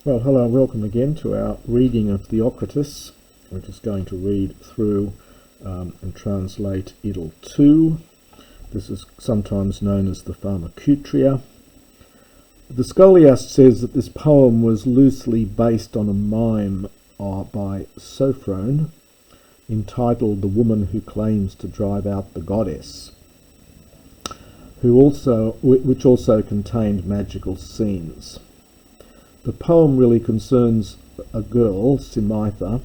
Well, hello and welcome again to our reading of Theocritus. We're just going to read through and translate Idyll 2. This is sometimes known as the Pharmacutria. The scholiast says that this poem was loosely based on a mime by Sophron entitled The Woman Who Claims to Drive Out the Goddess, which also contained magical scenes. The poem really concerns a girl, Simaitha,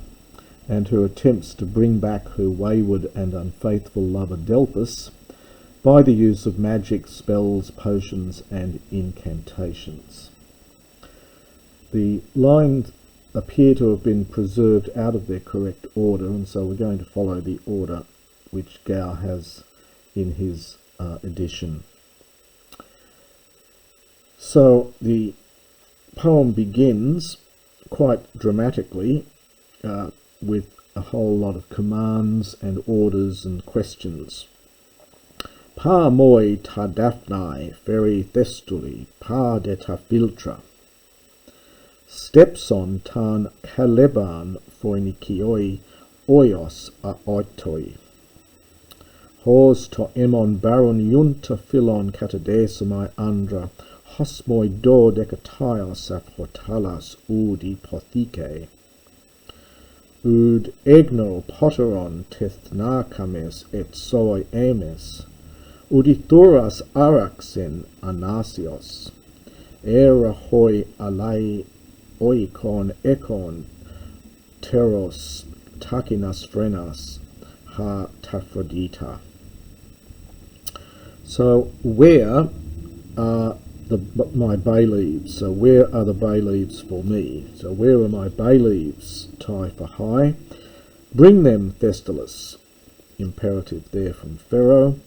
and her attempts to bring back her wayward and unfaithful lover Delphis by the use of magic, spells, potions, and incantations. The lines appear to have been preserved out of their correct order, and so we're going to follow the order which Gow has in his edition. So the poem begins quite dramatically with a whole lot of commands and orders and questions. Pa moi ta daphnae feri thesturi pa de ta filtra. Stepson tan kaleban phoinikioi oios a oitoi. Hos to emon baron junta philon katadesomai andra hosmoi do decataios aphotalas udi pothike. Ud egno poteron tethnakames et soi emes. Udithuras araxen anasios. Era hoi alai oikon ekon teros takinas phrenas ha taphrodita. So where are my bay leaves? So where are the bay leaves for me? So where are my bay leaves? Tai for high. Bring them, Thestylus. Imperative there from Pharaoh.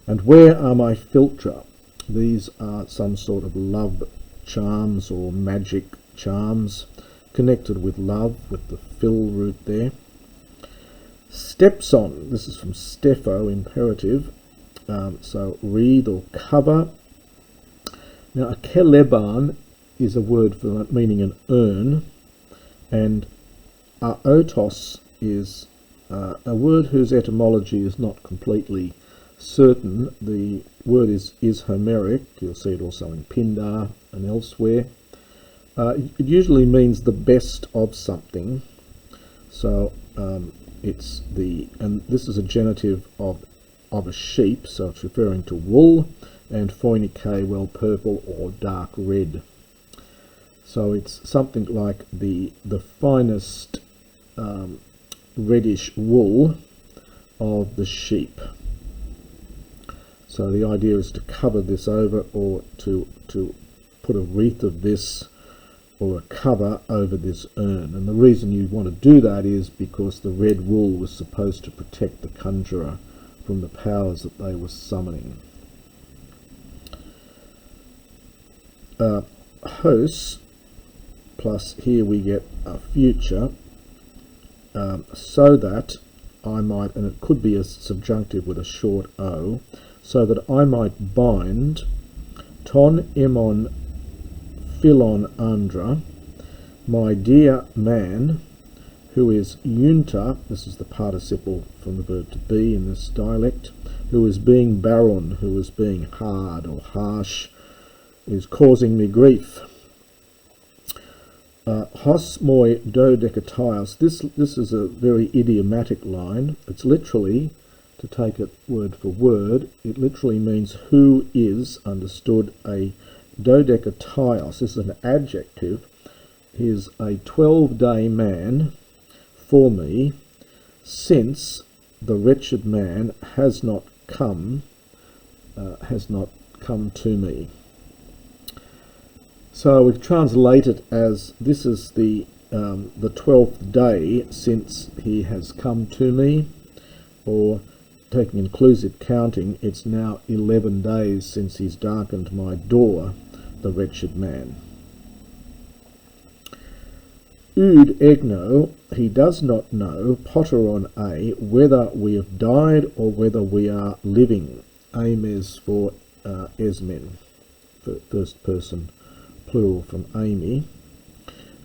And where are my philtra? These are some sort of love charms or magic charms connected with love, with the phil root there. Steps on. This is from Stepho, imperative. So wreath or cover. Now, a keleban is a word for meaning an urn, and aotos is a word whose etymology is not completely certain. The word is Homeric. You'll see it also in Pindar and elsewhere. It usually means the best of something. So and this is a genitive of a sheep, so it's referring to wool. And phoinike, well, purple or dark red. So it's something like the finest reddish wool of the sheep. So the idea is to cover this over, or to put a wreath of this or a cover over this urn. And the reason you want to do that is because the red wool was supposed to protect the conjurer from the powers that they were summoning. Hos, plus here we get a future, so that I might, and it could be a subjunctive with a short o, so that I might bind ton emon philon andra, my dear man, who is junta, this is the participle from the verb to be in this dialect, who is being baron, who is being hard or harsh, is causing me grief. Hos moi do decataios. This is a very idiomatic line. It's literally, to take it word for word, it literally means who is, understood, a dodecataios. This is an adjective. He is a 12-day man for me, since the wretched man has not come to me. So we translate it as, this is the 12th day since he has come to me, or taking inclusive counting, it's now 11 days since he's darkened my door, the wretched man. Ud egno, he does not know, poteron a, whether we have died or whether we are living. Ames for esmen, first person plural from Amy.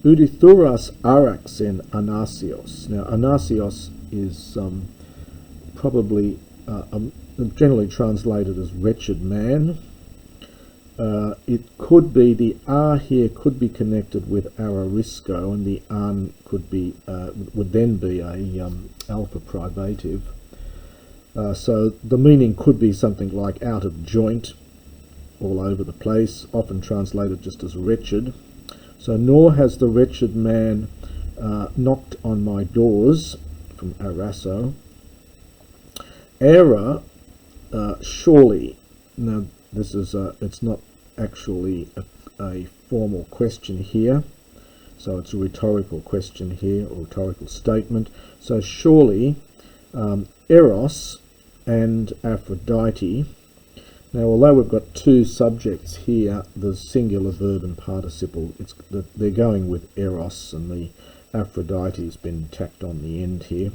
Udithuras araxen anasios. Now, anasios is probably generally translated as wretched man. It could be, the R here could be connected with ararisco, and the an could be would then be a alpha privative. So the meaning could be something like out of joint, all over the place, often translated just as wretched. So, nor has the wretched man knocked on my doors, from arasso. Era, surely. Now, this is it's not actually a formal question here, so it's a rhetorical question here, or rhetorical statement. So surely Eros and Aphrodite. Now, although we've got two subjects here, the singular verb and participle, they're going with Eros, and the Aphrodite's been tacked on the end here.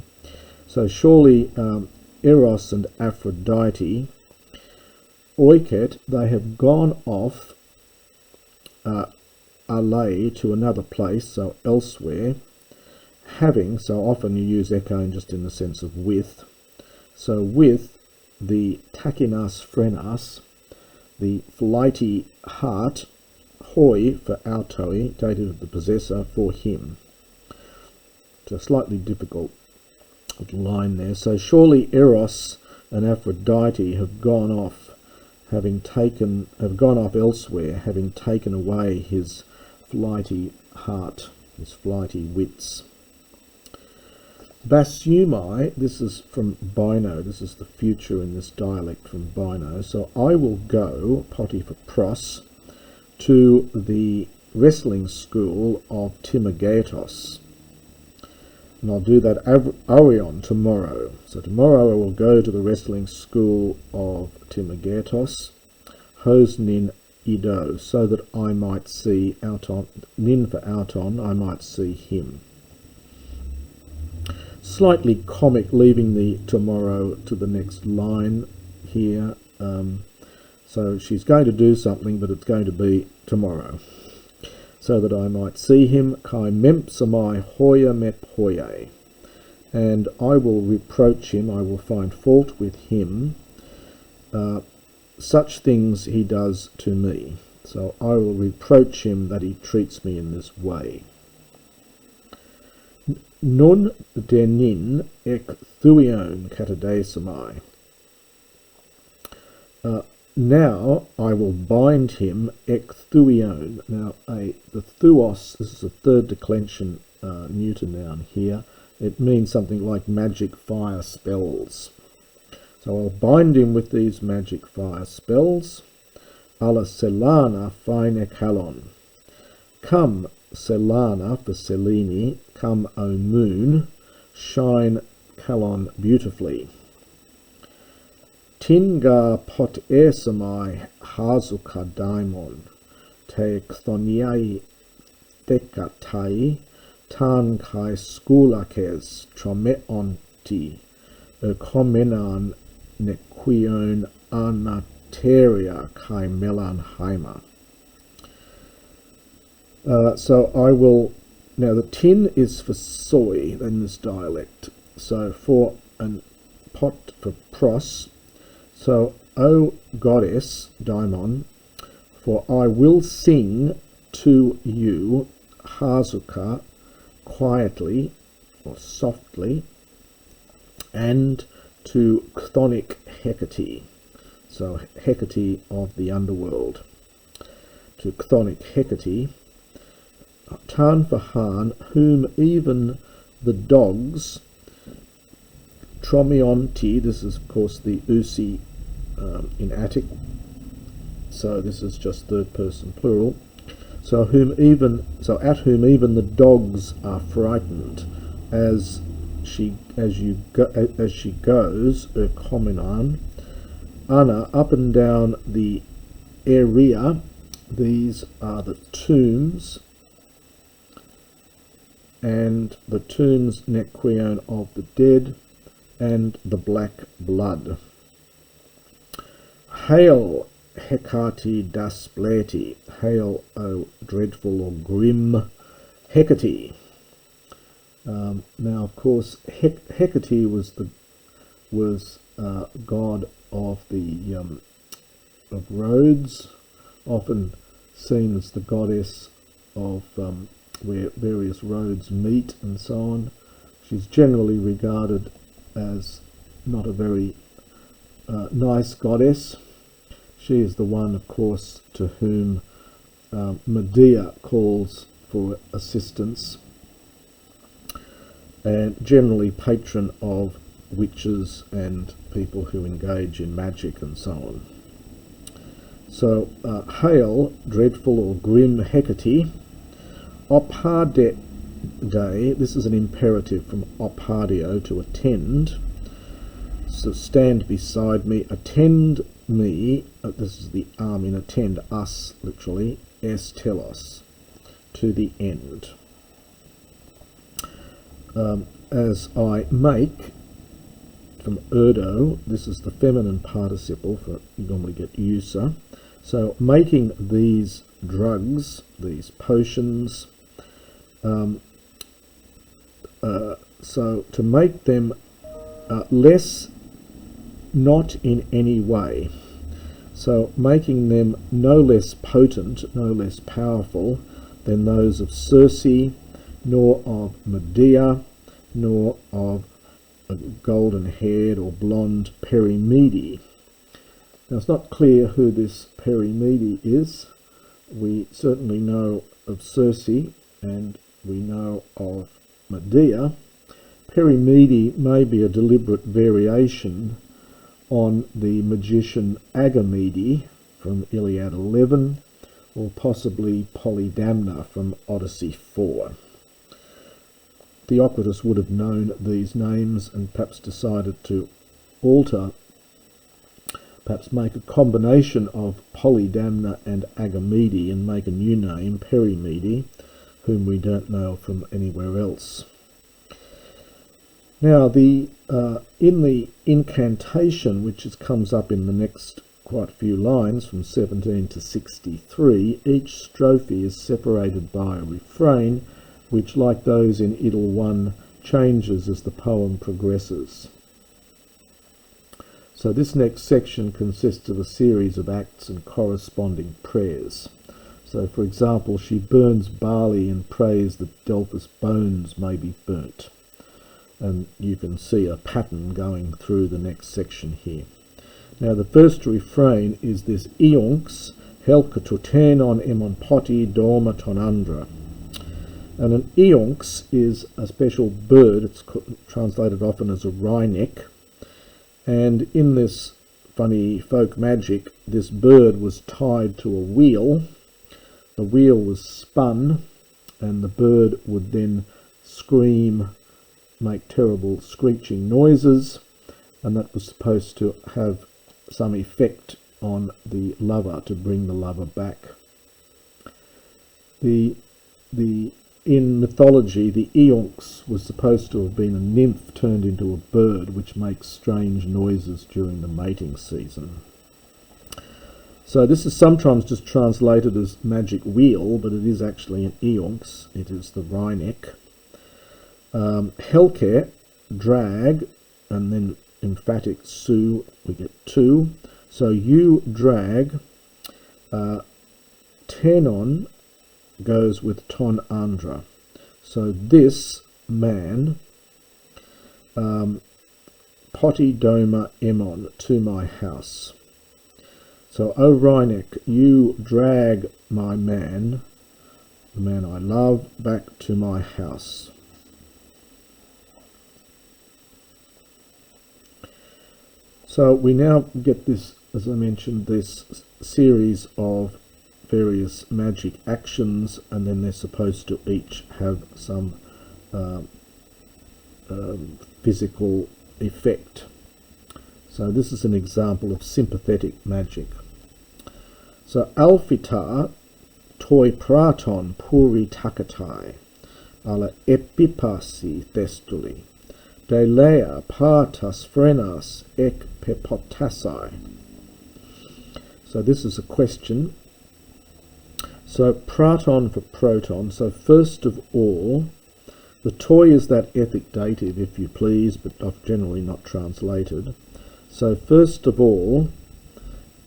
So surely Eros and Aphrodite, oiket, they have gone off alay, to another place, so elsewhere, having, so often you use echoing just in the sense of with, so with the takinas phrenas, the flighty heart, hoi for autoi, dative of the possessor, for him. So slightly difficult line there. So surely Eros and Aphrodite have gone off, have gone off elsewhere, having taken away his flighty heart, his flighty wits. Basumai, this is from Bino, this is the future in this dialect from Bino. So I will go, poti for pros, to the wrestling school of Timagetos. And I'll do that Arion tomorrow. So tomorrow I will go to the wrestling school of Timagetos, Hosnin Ido, so that I might see Auton, Nin for Auton, I might see him. Slightly comic, leaving the tomorrow to the next line here. So she's going to do something, but it's going to be tomorrow. So that I might see him, kai mempsamai hoya mep hoye, and I will reproach him, I will find fault with him, such things he does to me. So I will reproach him that he treats me in this way. Nun denin ek thuion katadesamai. Now I will bind him ek thuion. Now the thuos, this is a third declension neuter noun here. It means something like magic fire spells. So I'll bind him with these magic fire spells. Alla Selana fine kalon. Come, Selana for Selene, come, O moon, shine kalon beautifully. Tinga pot esamai hazuka daimon, te kthoniai thekatai, tan kai skulakes tromeonti, komenan nequion anateria kai melanhaima. So I will, now the tin is for soy in this dialect, so for an pot for pros. So, O goddess, daimon, for I will sing to you, hazuka, quietly or softly, and to chthonic Hecate, so Hecate of the underworld, to chthonic Hecate, Tan for Han, whom even the dogs, Tromionti, this is of course the Usi in Attic, so this is just third person plural. So at whom even the dogs are frightened, as she goes, Kominan, Anna, up and down the area. These are the tombs, and the tombs Nequion of the dead, and the black blood. Hail, Hecate daspleti, hail, O dreadful or grim Hecate. Now, of course, Hecate was god of the of roads, often seen as the goddess of where various roads meet and so on. She's generally regarded as not a very nice goddess. She is the one, of course, to whom Medea calls for assistance, and generally patron of witches and people who engage in magic and so on. So, hail, dreadful or grim Hecate, oppade, this is an imperative from oppadio, to attend. So stand beside me, attend me, this is the arm in attend, us, literally, es telos, to the end. As I make, from erdo, this is the feminine participle, for you normally get usa. So making these drugs, these potions, so to make them less not in any way, so making them no less potent, no less powerful than those of Circe, nor of Medea, nor of a golden-haired or blonde Perimede. Now, it's not clear who this Perimede is. We certainly know of Circe and we know of Medea. Perimede may be a deliberate variation on the magician Agamede from Iliad 11, or possibly Polydamna from Odyssey 4. Theocritus would have known these names and perhaps decided to alter, perhaps make a combination of Polydamna and Agamede and make a new name, Perimede, whom we don't know from anywhere else. Now, in the Incantation, which comes up in the next quite a few lines, from 17 to 63, each strophe is separated by a refrain, which, like those in Idyll 1, changes as the poem progresses. So this next section consists of a series of acts and corresponding prayers. So, for example, she burns barley and prays that Delphis' bones may be burnt. And you can see a pattern going through the next section here. Now, the first refrain is this Ionx, helkatotenon emon poti dorma tonandra. And an Ionx is a special bird. It's translated often as a wryneck. And in this funny folk magic, this bird was tied to a wheel. The wheel was spun, and the bird would then scream, make terrible screeching noises, and that was supposed to have some effect on the lover, to bring the lover back. In mythology, the Ionx was supposed to have been a nymph turned into a bird, which makes strange noises during the mating season. So this is sometimes just translated as magic wheel, but it is actually an Ionx. It is the wryneck. Helke, drag, and then emphatic su, we get two. So you drag, tenon goes with ton andra. So this man, poti doma emon, to my house. So, O wryneck, you drag my man, the man I love, back to my house. So we now get this, as I mentioned, this series of various magic actions, and then they're supposed to each have some physical effect. So this is an example of sympathetic magic. So alphita toi praton puri takatai ala epipasi thestuli delea partas phrenas ek pepotasai. So this is a question. So praton for proton. So first of all, the toy is that ethic dative, if you please, but I've generally not translated. So first of all,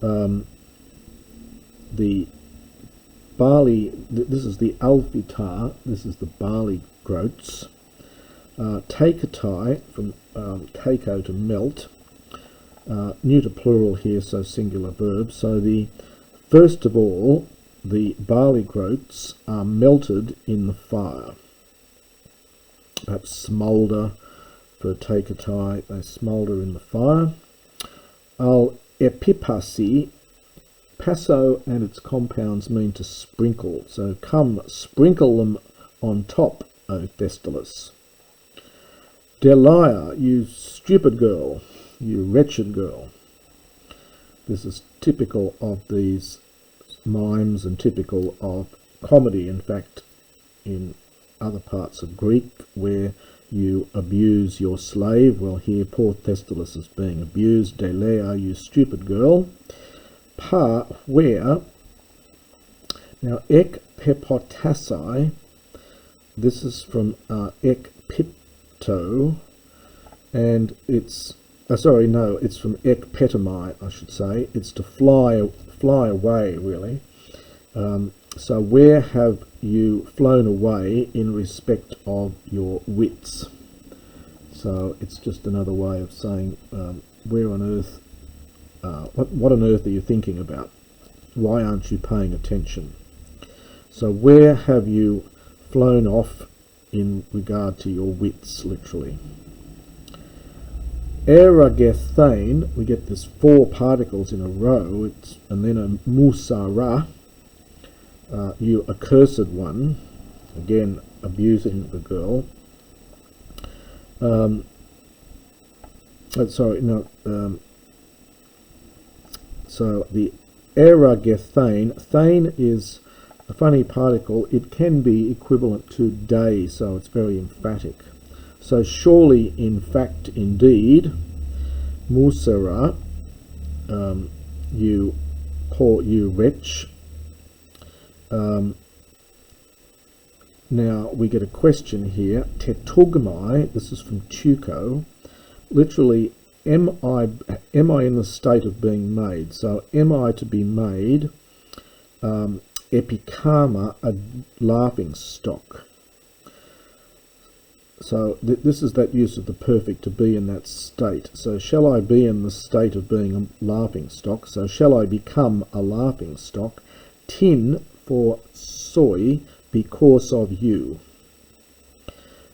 the barley, this is the alphitar, this is the barley groats. Taketai, from keiko to melt, neuter plural here, so singular verb. So the first of all, the barley groats are melted in the fire. Perhaps smoulder for taketai, they smoulder in the fire. Al epipasi, passo and its compounds mean to sprinkle. So come, sprinkle them on top, O Thestylus. Delia, you stupid girl, you wretched girl. This is typical of these mimes and typical of comedy, in fact, in other parts of Greek where you abuse your slave. Well, here poor Thestylus is being abused. Delia, you stupid girl. Pa, where? Now, ek pepotasai, this is from ek pipto, and it's, it's from ek petomai, I should say. It's to fly away, really. So where have you flown away in respect of your wits? So it's just another way of saying where on earth, what on earth are you thinking about? Why aren't you paying attention? So where have you flown off in regard to your wits, literally? Eragethane, we get this 4 particles in a row, and then a musara, you accursed one, again abusing the girl. So the eragethane, thane is a funny particle. It can be equivalent to day, so it's very emphatic. So surely, in fact, indeed, musara, you wretch. Now we get a question here. Tetugmai, this is from Tuco. Literally, am I in the state of being made? So am I to be made? Epikama, a laughing stock. So this is that use of the perfect, to be in that state. So shall I be in the state of being a laughing stock? So shall I become a laughing stock? Tin for soy, because of you.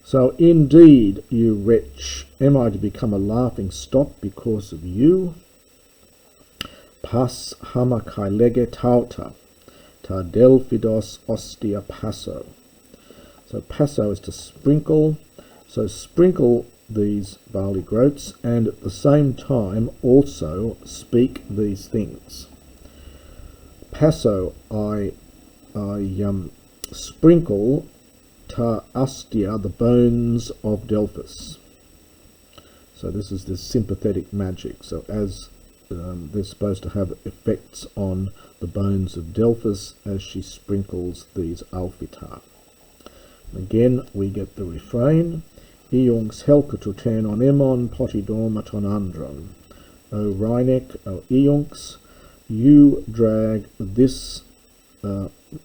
So indeed, you wretch, am I to become a laughing stock because of you? Pas hamakai tauta, ta delphidos ostia passo. So passo is to sprinkle. So sprinkle these barley groats, and at the same time also speak these things. Passo, I sprinkle ta astia, the bones of Delphis. So this is the sympathetic magic. So as they're supposed to have effects on the bones of Delphis as she sprinkles these alphitar. Again, we get the refrain. Iunx helkatuten on emon potidormaton andron. O Rhynek, O Iunx, you drag this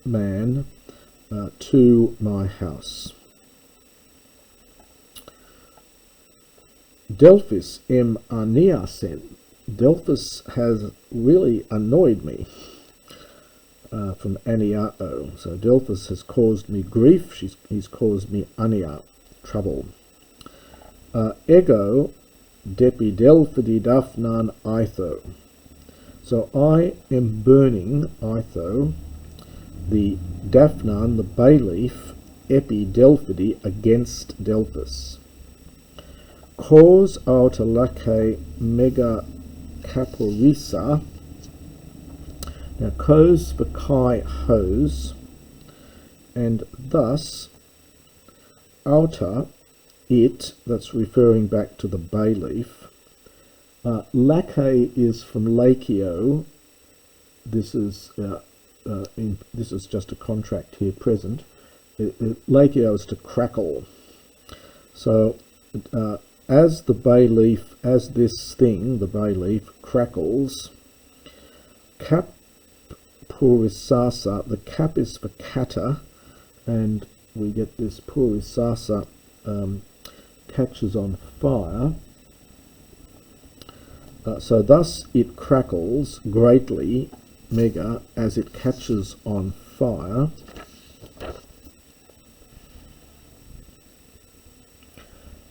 man to my house. Delphis em aniasen. Delphis has really annoyed me. From aniao. So Delphis has caused me grief. He's caused me ania, trouble. Ego depi delphidi daphnan itho. So I am burning itho, the daphnan, the bay leaf, epi delphidi, against Delphis. Cause autalake mega caporisa. Now cause for kai, hose, and thus outer, it, that's referring back to the bay leaf. Lache is from lakio. This is this is just a contract here present, Lakio is to crackle. So as the bay leaf, as this thing, the bay leaf, crackles, cap purisasa, the cap is for kata, and we get this purisasa, catches on fire. So thus it crackles greatly, mega, as it catches on fire.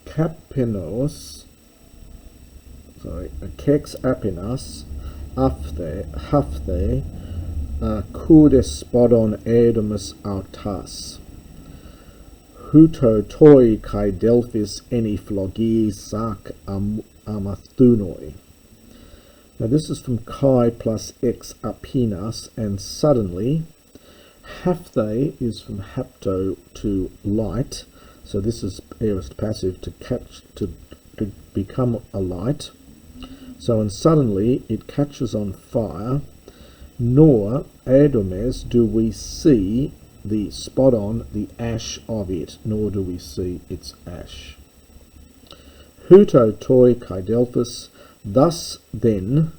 Kapinos, kex apinas, hafte, kudespodon edomus autas. Huto toi kai Delphis eni flogi sac amathunoi. Now this is from kai plus ex apinas, and suddenly. Haphthe is from hapto, to light. So this is aorist passive, to catch, to become a light. So and suddenly it catches on fire. Nor adomes do we see the spot on, the ash of it, nor do we see its ash. Huto toi kai Delphis, thus then,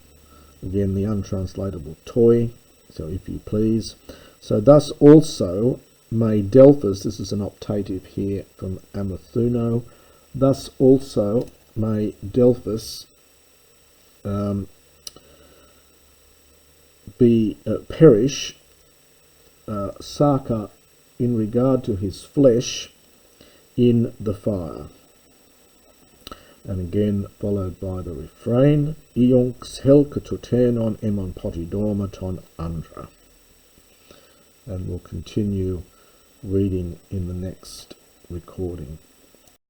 again the untranslatable toi, so if you please. So thus also may Delphis, this is an optative here from Amathuno, thus also may Delphis perish, Saka, in regard to his flesh, in the fire. And again followed by the refrain, Ionx helkatutenon emon potidormaton andra. And we'll continue reading in the next recording.